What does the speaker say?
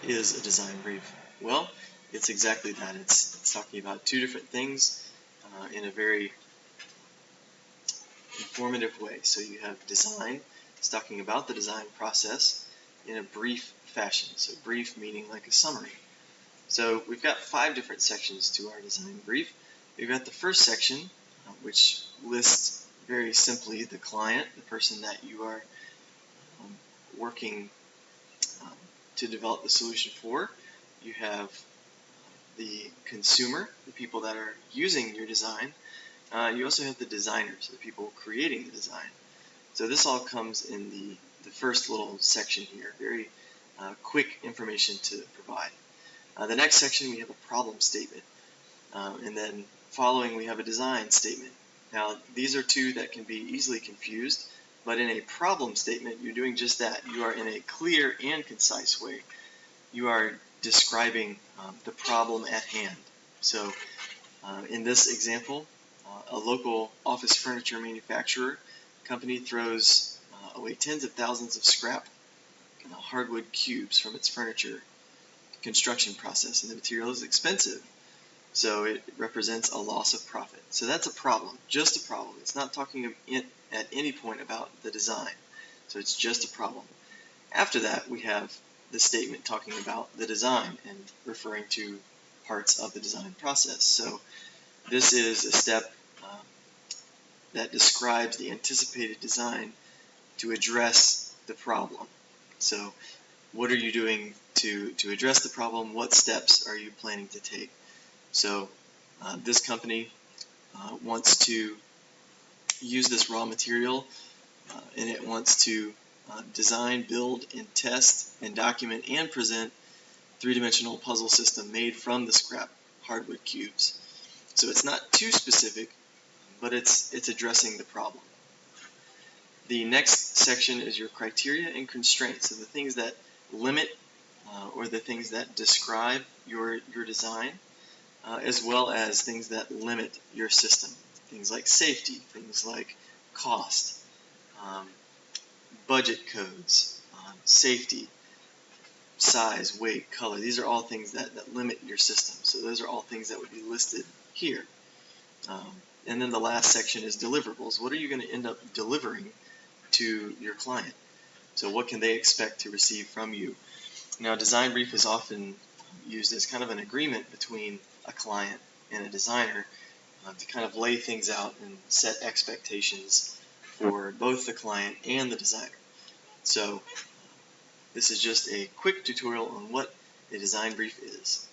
is a design brief? Well, it's exactly that. It's talking about two different things in a very informative way. So you have design, it's talking about the design process in a brief fashion. So brief meaning like a summary. So we've got 5 different sections to our design brief. We've got the first section, which lists very simply the client, the person that you are working to develop the solution for. You have the consumer, the people that are using your design. You also have the designers, the people creating the design. So this all comes in the first little section here, very quick information to provide. The next section we have a problem statement, and then following we have a design statement. Now these are two that can be easily confused, but in a problem statement you're doing just that. You are in a clear and concise way. You are describing the problem at hand. So in this example, a local office furniture manufacturer company throws away tens of thousands of scrap hardwood cubes from its furniture construction process, and the material is expensive, so it represents a loss of profit. So that's a problem, just a problem. It's not talking at any point about the design, so it's just a problem. After that, we have the statement talking about the design and referring to parts of the design process. So this is a step that describes the anticipated design to address the problem. So what are you doing to address the problem? What steps are you planning to take? So this company wants to use this raw material and it wants to design, build, and test, and document, and present three-dimensional puzzle system made from the scrap hardwood cubes. So it's not too specific, but it's addressing the problem. The next section is your criteria and constraints, so the things that limit or the things that describe your design, as well as things that limit your system. Things like safety, things like cost, budget codes, safety, size, weight, color. These are all things that limit your system. So those are all things that would be listed here. And then the last section is deliverables. What are you going to end up delivering to your client? So what can they expect to receive from you? Now, design brief is often used as kind of an agreement between a client and a designer to kind of lay things out and set expectations for both the client and the designer. So this is just a quick tutorial on what a design brief is.